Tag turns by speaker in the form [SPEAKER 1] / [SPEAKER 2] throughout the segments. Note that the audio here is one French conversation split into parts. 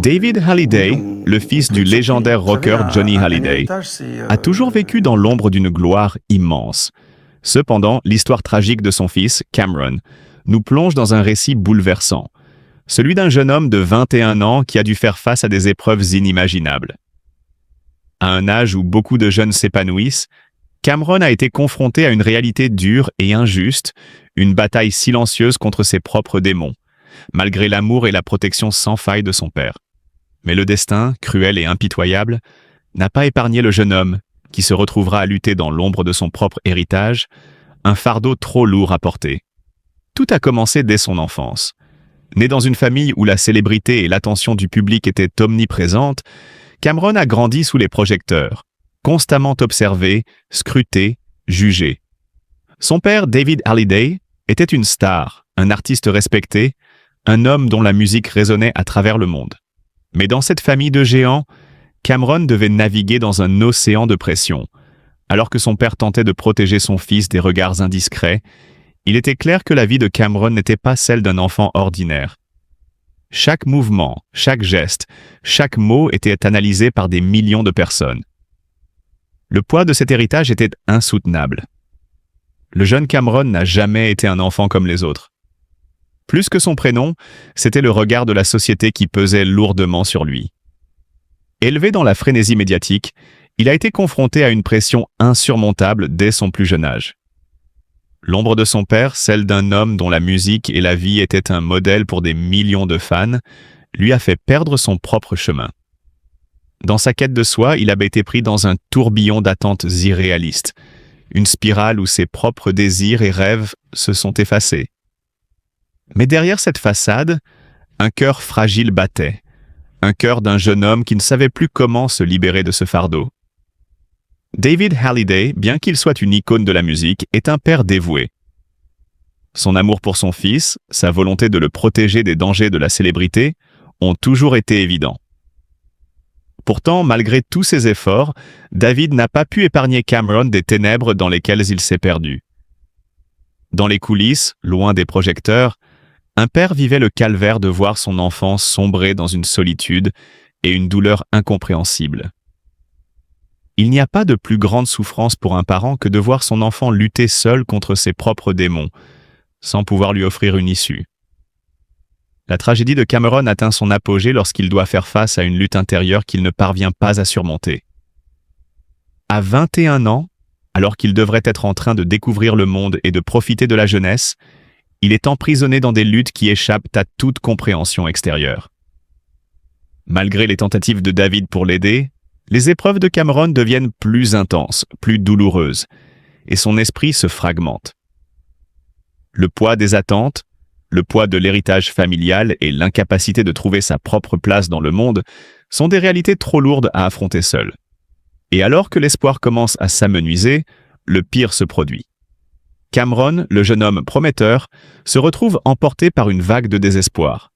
[SPEAKER 1] David Hallyday, le fils du légendaire rocker Johnny Hallyday, a toujours vécu dans l'ombre d'une gloire immense. Cependant, l'histoire tragique de son fils, Cameron, nous plonge dans un récit bouleversant. Celui d'un jeune homme de 21 ans qui a dû faire face à des épreuves inimaginables. À un âge où beaucoup de jeunes s'épanouissent, Cameron a été confronté à une réalité dure et injuste, une bataille silencieuse contre ses propres démons, malgré l'amour et la protection sans faille de son père. Mais le destin, cruel et impitoyable, n'a pas épargné le jeune homme, qui se retrouvera à lutter dans l'ombre de son propre héritage, un fardeau trop lourd à porter. Tout a commencé dès son enfance. Né dans une famille où la célébrité et l'attention du public étaient omniprésentes, Cameron a grandi sous les projecteurs, constamment observé, scruté, jugé. Son père, David Hallyday, était une star, un artiste respecté, un homme dont la musique résonnait à travers le monde. Mais dans cette famille de géants, Cameron devait naviguer dans un océan de pression. Alors que son père tentait de protéger son fils des regards indiscrets, il était clair que la vie de Cameron n'était pas celle d'un enfant ordinaire. Chaque mouvement, chaque geste, chaque mot était analysé par des millions de personnes. Le poids de cet héritage était insoutenable. Le jeune Cameron n'a jamais été un enfant comme les autres. Plus que son prénom, c'était le regard de la société qui pesait lourdement sur lui. Élevé dans la frénésie médiatique, il a été confronté à une pression insurmontable dès son plus jeune âge. L'ombre de son père, celle d'un homme dont la musique et la vie étaient un modèle pour des millions de fans, lui a fait perdre son propre chemin. Dans sa quête de soi, il avait été pris dans un tourbillon d'attentes irréalistes, une spirale où ses propres désirs et rêves se sont effacés. Mais derrière cette façade, un cœur fragile battait, un cœur d'un jeune homme qui ne savait plus comment se libérer de ce fardeau. David Hallyday, bien qu'il soit une icône de la musique, est un père dévoué. Son amour pour son fils, sa volonté de le protéger des dangers de la célébrité, ont toujours été évidents. Pourtant, malgré tous ses efforts, David n'a pas pu épargner Cameron des ténèbres dans lesquelles il s'est perdu. Dans les coulisses, loin des projecteurs, un père vivait le calvaire de voir son enfant sombrer dans une solitude et une douleur incompréhensible. Il n'y a pas de plus grande souffrance pour un parent que de voir son enfant lutter seul contre ses propres démons, sans pouvoir lui offrir une issue. La tragédie de Cameron atteint son apogée lorsqu'il doit faire face à une lutte intérieure qu'il ne parvient pas à surmonter. À 21 ans, alors qu'il devrait être en train de découvrir le monde et de profiter de la jeunesse, il est emprisonné dans des luttes qui échappent à toute compréhension extérieure. Malgré les tentatives de David pour l'aider, les épreuves de Cameron deviennent plus intenses, plus douloureuses, et son esprit se fragmente. Le poids des attentes, le poids de l'héritage familial et l'incapacité de trouver sa propre place dans le monde sont des réalités trop lourdes à affronter seul. Et alors que l'espoir commence à s'amenuiser, le pire se produit. Cameron, le jeune homme prometteur, se retrouve emporté par une vague de désespoir.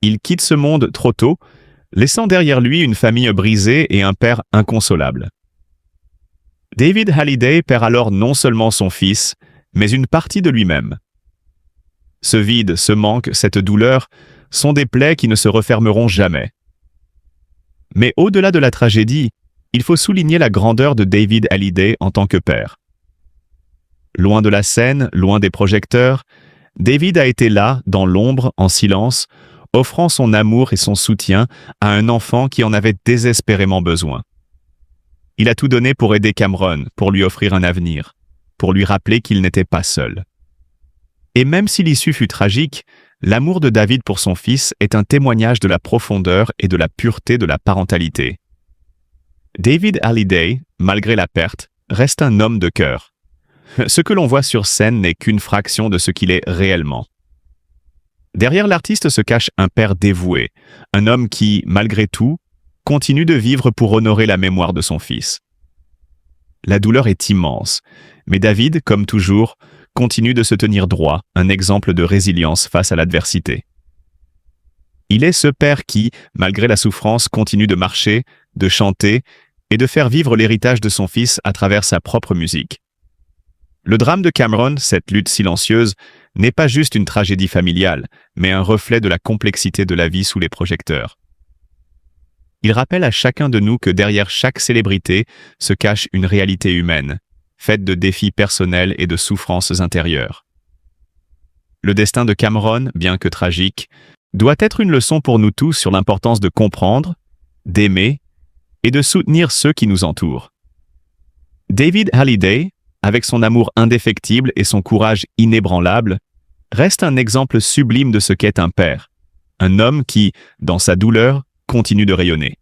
[SPEAKER 1] Il quitte ce monde trop tôt, laissant derrière lui une famille brisée et un père inconsolable. David Hallyday perd alors non seulement son fils, mais une partie de lui-même. Ce vide, ce manque, cette douleur sont des plaies qui ne se refermeront jamais. Mais au-delà de la tragédie, il faut souligner la grandeur de David Hallyday en tant que père. Loin de la scène, loin des projecteurs, David a été là, dans l'ombre, en silence, offrant son amour et son soutien à un enfant qui en avait désespérément besoin. Il a tout donné pour aider Cameron, pour lui offrir un avenir, pour lui rappeler qu'il n'était pas seul. Et même si l'issue fut tragique, l'amour de David pour son fils est un témoignage de la profondeur et de la pureté de la parentalité. David Hallyday, malgré la perte, reste un homme de cœur. Ce que l'on voit sur scène n'est qu'une fraction de ce qu'il est réellement. Derrière l'artiste se cache un père dévoué, un homme qui, malgré tout, continue de vivre pour honorer la mémoire de son fils. La douleur est immense, mais David, comme toujours, continue de se tenir droit, un exemple de résilience face à l'adversité. Il est ce père qui, malgré la souffrance, continue de marcher, de chanter et de faire vivre l'héritage de son fils à travers sa propre musique. Le drame de Cameron, cette lutte silencieuse, n'est pas juste une tragédie familiale, mais un reflet de la complexité de la vie sous les projecteurs. Il rappelle à chacun de nous que derrière chaque célébrité se cache une réalité humaine, faite de défis personnels et de souffrances intérieures. Le destin de Cameron, bien que tragique, doit être une leçon pour nous tous sur l'importance de comprendre, d'aimer et de soutenir ceux qui nous entourent. David Hallyday, avec son amour indéfectible et son courage inébranlable, reste un exemple sublime de ce qu'est un père, un homme qui, dans sa douleur, continue de rayonner.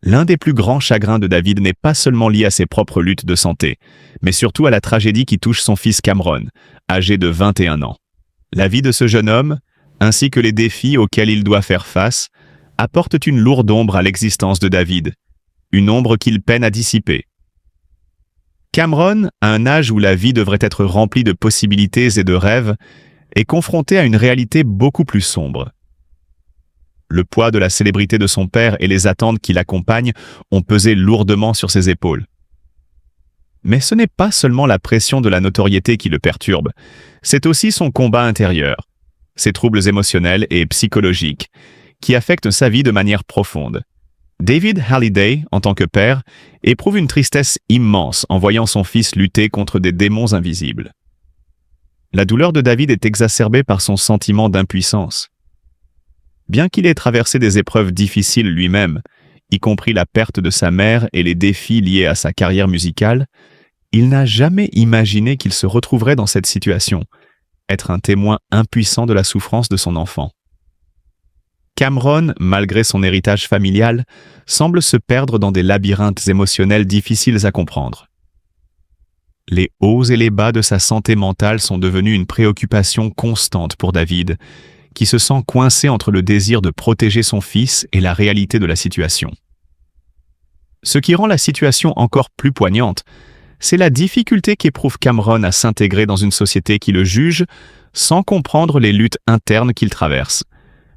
[SPEAKER 1] L'un des plus grands chagrins de David n'est pas seulement lié à ses propres luttes de santé, mais surtout à la tragédie qui touche son fils Cameron, âgé de 21 ans. La vie de ce jeune homme, ainsi que les défis auxquels il doit faire face, apportent une lourde ombre à l'existence de David, une ombre qu'il peine à dissiper. Cameron, à un âge où la vie devrait être remplie de possibilités et de rêves, est confronté à une réalité beaucoup plus sombre. Le poids de la célébrité de son père et les attentes qui l'accompagnent ont pesé lourdement sur ses épaules. Mais ce n'est pas seulement la pression de la notoriété qui le perturbe, c'est aussi son combat intérieur, ses troubles émotionnels et psychologiques, qui affectent sa vie de manière profonde. David Hallyday, en tant que père, éprouve une tristesse immense en voyant son fils lutter contre des démons invisibles. La douleur de David est exacerbée par son sentiment d'impuissance. Bien qu'il ait traversé des épreuves difficiles lui-même, y compris la perte de sa mère et les défis liés à sa carrière musicale, il n'a jamais imaginé qu'il se retrouverait dans cette situation, être un témoin impuissant de la souffrance de son enfant. Cameron, malgré son héritage familial, semble se perdre dans des labyrinthes émotionnels difficiles à comprendre. Les hauts et les bas de sa santé mentale sont devenus une préoccupation constante pour David, qui se sent coincé entre le désir de protéger son fils et la réalité de la situation. Ce qui rend la situation encore plus poignante, c'est la difficulté qu'éprouve Cameron à s'intégrer dans une société qui le juge sans comprendre les luttes internes qu'il traverse.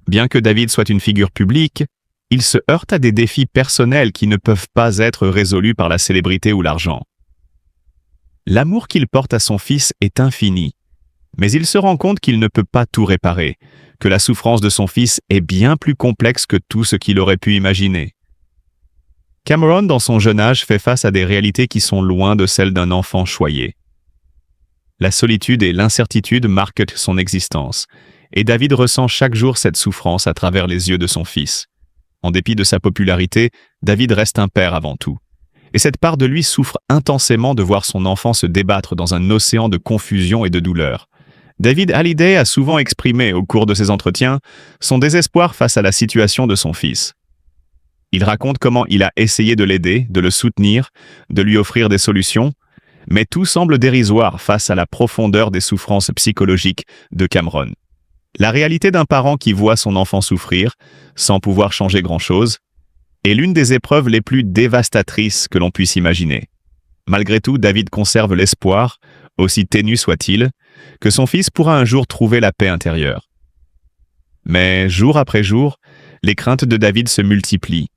[SPEAKER 1] Bien que David soit une figure publique, il se heurte à des défis personnels qui ne peuvent pas être résolus par la célébrité ou l'argent. L'amour qu'il porte à son fils est infini, mais il se rend compte qu'il ne peut pas tout réparer, que la souffrance de son fils est bien plus complexe que tout ce qu'il aurait pu imaginer. Cameron, dans son jeune âge, fait face à des réalités qui sont loin de celles d'un enfant choyé. La solitude et l'incertitude marquent son existence, et David ressent chaque jour cette souffrance à travers les yeux de son fils. En dépit de sa popularité, David reste un père avant tout. Et cette part de lui souffre intensément de voir son enfant se débattre dans un océan de confusion et de douleur. David Hallyday a souvent exprimé, au cours de ses entretiens, son désespoir face à la situation de son fils. Il raconte comment il a essayé de l'aider, de le soutenir, de lui offrir des solutions, mais tout semble dérisoire face à la profondeur des souffrances psychologiques de Cameron. La réalité d'un parent qui voit son enfant souffrir, sans pouvoir changer grand-chose, est l'une des épreuves les plus dévastatrices que l'on puisse imaginer. Malgré tout, David conserve l'espoir, aussi ténu soit-il, que son fils pourra un jour trouver la paix intérieure. Mais jour après jour, les craintes de David se multiplient,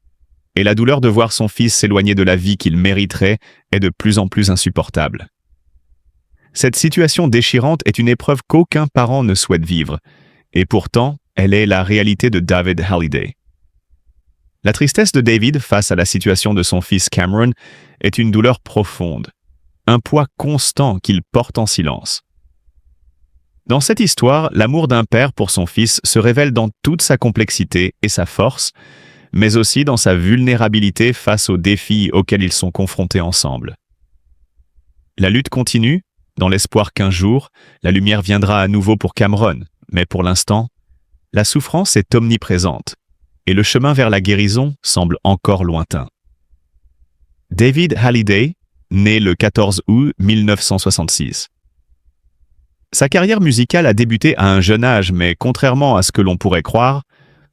[SPEAKER 1] et la douleur de voir son fils s'éloigner de la vie qu'il mériterait est de plus en plus insupportable. Cette situation déchirante est une épreuve qu'aucun parent ne souhaite vivre, et pourtant, elle est la réalité de David Hallyday. La tristesse de David face à la situation de son fils Cameron est une douleur profonde, un poids constant qu'il porte en silence. Dans cette histoire, l'amour d'un père pour son fils se révèle dans toute sa complexité et sa force, mais aussi dans sa vulnérabilité face aux défis auxquels ils sont confrontés ensemble. La lutte continue, dans l'espoir qu'un jour, la lumière viendra à nouveau pour Cameron, mais pour l'instant, la souffrance est omniprésente, et le chemin vers la guérison semble encore lointain. David Hallyday, né le 14 août 1966. Sa carrière musicale a débuté à un jeune âge, mais contrairement à ce que l'on pourrait croire,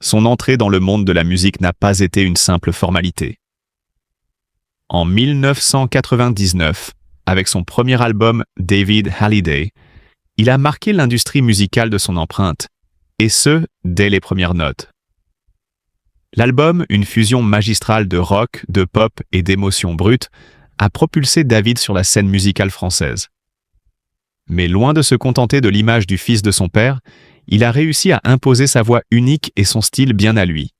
[SPEAKER 1] son entrée dans le monde de la musique n'a pas été une simple formalité. En 1999, avec son premier album David Hallyday, il a marqué l'industrie musicale de son empreinte, et ce, dès les premières notes. L'album, une fusion magistrale de rock, de pop et d'émotions brutes, a propulsé David sur la scène musicale française. Mais loin de se contenter de l'image du fils de son père, il a réussi à imposer sa voix unique et son style bien à lui.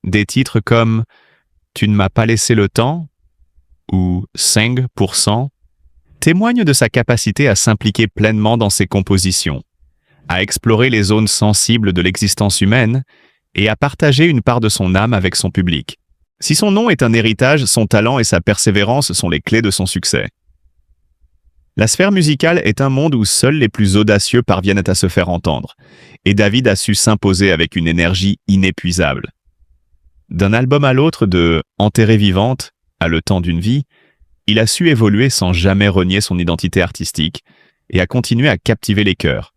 [SPEAKER 1] des titres comme « Tu ne m'as pas laissé le temps » ou « 5% » témoignent de sa capacité à s'impliquer pleinement dans ses compositions, à explorer les zones sensibles de l'existence humaine et à partager une part de son âme avec son public. Si son nom est un héritage, son talent et sa persévérance sont les clés de son succès. La sphère musicale est un monde où seuls les plus audacieux parviennent à se faire entendre, et David a su s'imposer avec une énergie inépuisable. D'un album à l'autre, de « Enterrée vivante » à « Le temps d'une vie », il a su évoluer sans jamais renier son identité artistique et a continué à captiver les cœurs.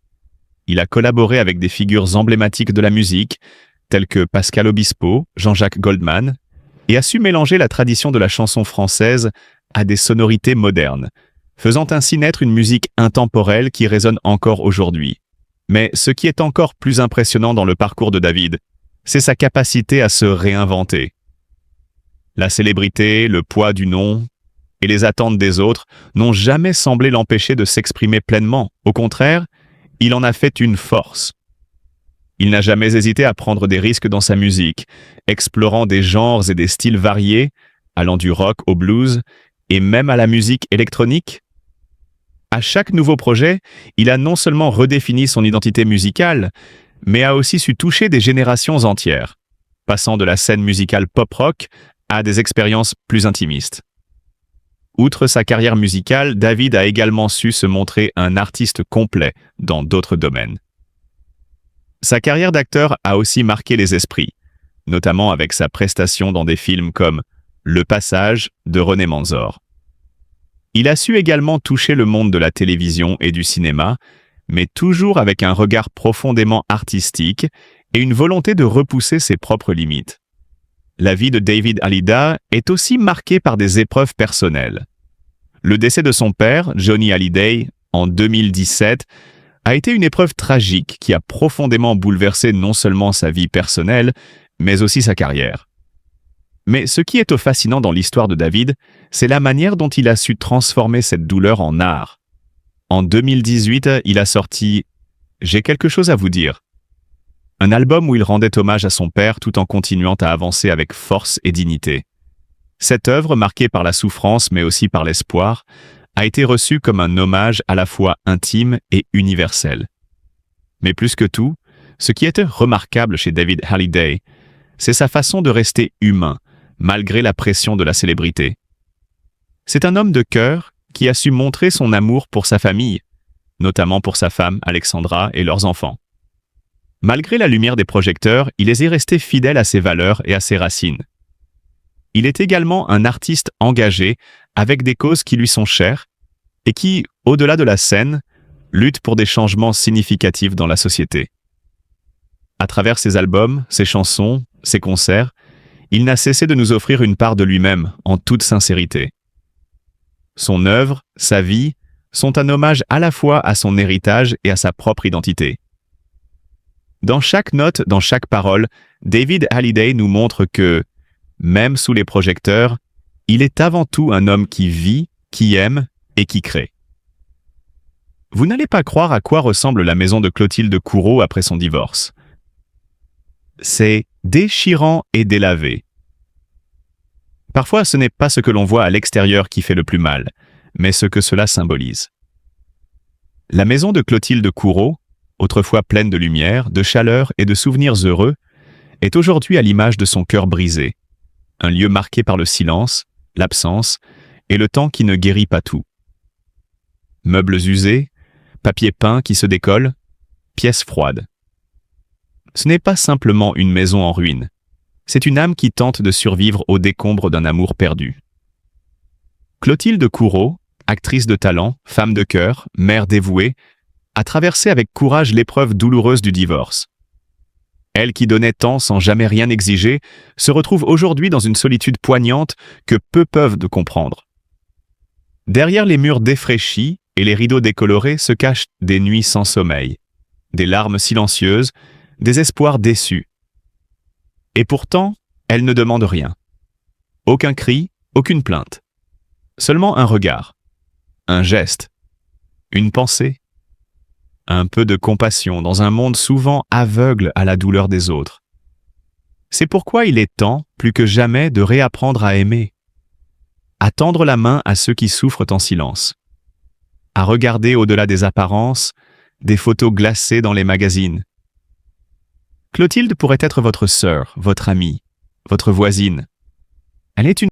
[SPEAKER 1] Il a collaboré avec des figures emblématiques de la musique, telles que Pascal Obispo, Jean-Jacques Goldman, et a su mélanger la tradition de la chanson française à des sonorités modernes, faisant ainsi naître une musique intemporelle qui résonne encore aujourd'hui. Mais ce qui est encore plus impressionnant dans le parcours de David, c'est sa capacité à se réinventer. La célébrité, le poids du nom et les attentes des autres n'ont jamais semblé l'empêcher de s'exprimer pleinement. Au contraire, il en a fait une force. Il n'a jamais hésité à prendre des risques dans sa musique, explorant des genres et des styles variés, allant du rock au blues et même à la musique électronique. À chaque nouveau projet, il a non seulement redéfini son identité musicale, mais a aussi su toucher des générations entières, passant de la scène musicale pop-rock à des expériences plus intimistes. Outre sa carrière musicale, David a également su se montrer un artiste complet dans d'autres domaines. Sa carrière d'acteur a aussi marqué les esprits, notamment avec sa prestation dans des films comme Le Passage de René Manzor. Il a su également toucher le monde de la télévision et du cinéma, mais toujours avec un regard profondément artistique et une volonté de repousser ses propres limites. La vie de David Hallyday est aussi marquée par des épreuves personnelles. Le décès de son père, Johnny Hallyday, en 2017, a été une épreuve tragique qui a profondément bouleversé non seulement sa vie personnelle, mais aussi sa carrière. Mais ce qui est fascinant dans l'histoire de David, c'est la manière dont il a su transformer cette douleur en art. En 2018, il a sorti « J'ai quelque chose à vous dire », un album où il rendait hommage à son père tout en continuant à avancer avec force et dignité. Cette œuvre, marquée par la souffrance mais aussi par l'espoir, a été reçue comme un hommage à la fois intime et universel. Mais plus que tout, ce qui était remarquable chez David Hallyday, c'est sa façon de rester humain, malgré la pression de la célébrité. C'est un homme de cœur qui a su montrer son amour pour sa famille, notamment pour sa femme Alexandra et leurs enfants. Malgré la lumière des projecteurs, il est resté fidèle à ses valeurs et à ses racines. Il est également un artiste engagé avec des causes qui lui sont chères et qui, au-delà de la scène, lutte pour des changements significatifs dans la société. À travers ses albums, ses chansons, ses concerts, il n'a cessé de nous offrir une part de lui-même en toute sincérité. Son œuvre, sa vie, sont un hommage à la fois à son héritage et à sa propre identité. Dans chaque note, dans chaque parole, David Hallyday nous montre que, même sous les projecteurs, il est avant tout un homme qui vit, qui aime et qui crée. Vous n'allez pas croire à quoi ressemble la maison de Clotilde Courreau après son divorce. C'est déchirant et délavé. Parfois, ce n'est pas ce que l'on voit à l'extérieur qui fait le plus mal, mais ce que cela symbolise. La maison de Clotilde Courreau, autrefois pleine de lumière, de chaleur et de souvenirs heureux, est aujourd'hui à l'image de son cœur brisé, un lieu marqué par le silence, l'absence et le temps qui ne guérit pas tout. Meubles usés, papier peint qui se décolle, pièces froides. Ce n'est pas simplement une maison en ruine, c'est une âme qui tente de survivre aux décombres d'un amour perdu. Clotilde Courreau, actrice de talent, femme de cœur, mère dévouée, a traversé avec courage l'épreuve douloureuse du divorce. Elle qui donnait tant sans jamais rien exiger, se retrouve aujourd'hui dans une solitude poignante que peu peuvent de comprendre. Derrière les murs défraîchis et les rideaux décolorés se cachent des nuits sans sommeil, des larmes silencieuses, des espoirs déçus. Et pourtant, elle ne demande rien. Aucun cri, aucune plainte. Seulement un regard, un geste, une pensée. Un peu de compassion dans un monde souvent aveugle à la douleur des autres. C'est pourquoi il est temps, plus que jamais, de réapprendre à aimer. À tendre la main à ceux qui souffrent en silence. À regarder au-delà des apparences, des photos glacées dans les magazines. Clotilde pourrait être votre sœur, votre amie, votre voisine. Elle est une